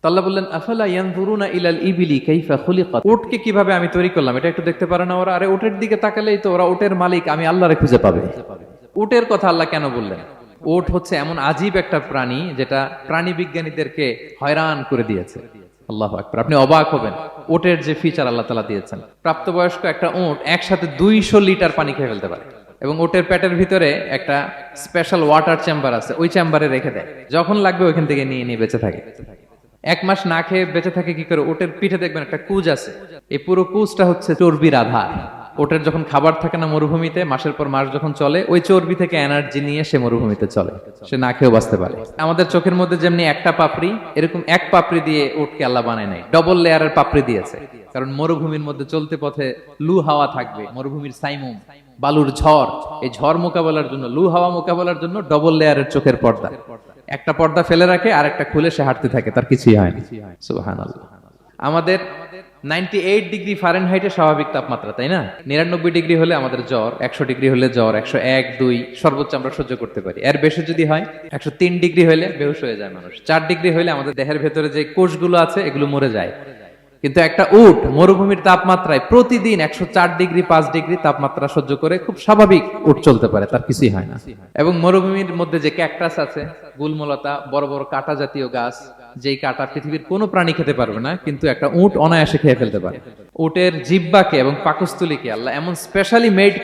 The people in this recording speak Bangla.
তো আল্লাহ বললেন, আফালা ইয়ানজুরুনা ইলাল ইবিলি কাইফা খুলিকাত, উটকে কিভাবে আমি তৈরি করলাম এটা একটু দেখতে পারে না ওরা? আরে উটের দিকে তাকালেই তো ওরা উটের মালিক আমি আল্লাহরে খুঁজে পাবে। উটের কথা আল্লাহ কেন বললেন? উট হচ্ছে এমন আজীব একটা প্রাণী যেটা প্রাণী বিজ্ঞানীদেরকে হয়রান করে দিয়েছে। আল্লাহু আকবার, আপনি অবাক হবেন উটের যে ফিচার আল্লাহ তাআলা দিয়েছেন। প্রাপ্তবয়স্ক একটা উট একসাথে 200 লিটার পানি খেয়ে ফেলতে পারে, এবং ওটের পেটের ভিতরে একটা স্পেশাল ওয়াটার চেম্বার আছে, ওই চেম্বারে রেখে দেয়, যখন লাগবে ওইখান থেকে নিয়ে নিয়ে বেঁচে থাকে। 1 মাস না খেয়ে বেঁচে থাকে কি করে? ওটের পিঠে দেখবেন একটা কুজ আছে, এই পুরো কুজটা হচ্ছে চর্বির আধার। ওটের যখন খাবার থাকে না মরুভূমিতে, মাসের পর মাস যখন চলে, ওই চর্বি থেকে এনার্জি নিয়ে সে মরুভূমিতে চলে, সে না খেয়েও বাঁচতে পারে। আমাদের চোখের মধ্যে যেমনি একটা পাপড়ি, এরকম এক পাপড়ি দিয়ে উটকে আল্লাহ বানায় নাই, ডবল লেয়ারের পাপড়ি দিয়েছে। কারণ মরুভূমির মধ্যে চলতে পথে লু হাওয়া থাকবে, মরুভূমির সাইমুম, বালুর ঝড়, এই ঝড় মোকাবেলার জন্য, লু হাওয়া মোকাবেলার জন্য ডবল লেয়ারের চোখের পর্দা। একটা পর্দা ফেলে রাখে আর একটা খুলে সে হাঁটতে থাকে, তার কিছুই হয় না। সুবহানাল্লাহ। আমাদের 98 ডিগ্রি ফারেনহাইটের স্বাভাবিক তাপমাত্রা, তাই না? 99 ডিগ্রি হলে আমাদের জ্বর, 100 ডিগ্রি হলে জ্বর, 101, 2 সর্বোচ্চ আমরা সহ্য করতে পারি। এর বেশি যদি হয়, 103 ডিগ্রি হলে বেহুশ হয়ে যায় মানুষ। 4 ডিগ্রি হলে আমাদের দেহের ভেতরে যে কোষগুলো আছে এগুলো মরে যায়। কিন্তু একটা উট মরুভূমির তাপমাত্রায় প্রতিদিন 104 ডিগ্রি 5 ডিগ্রি তাপমাত্রা সহ্য করে খুব স্বাভাবিক উট চলতে পারে, তার কিছুই হয় না। এবং মরুভূমির মধ্যে যে ক্যাকটাস আছে, গুলমলতা, বড় বড় কাঁটা জাতীয় গাছ, যেই কাঁটা পৃথিবীর কোনো প্রাণী খেতে পারবে না, কিন্তু একটা উট অনায়াসে খেয়ে ফেলতে পারে। উটের জিহ্বাকে এবং পাকস্থলীকে আল্লাহ এমন স্পেশালি মেড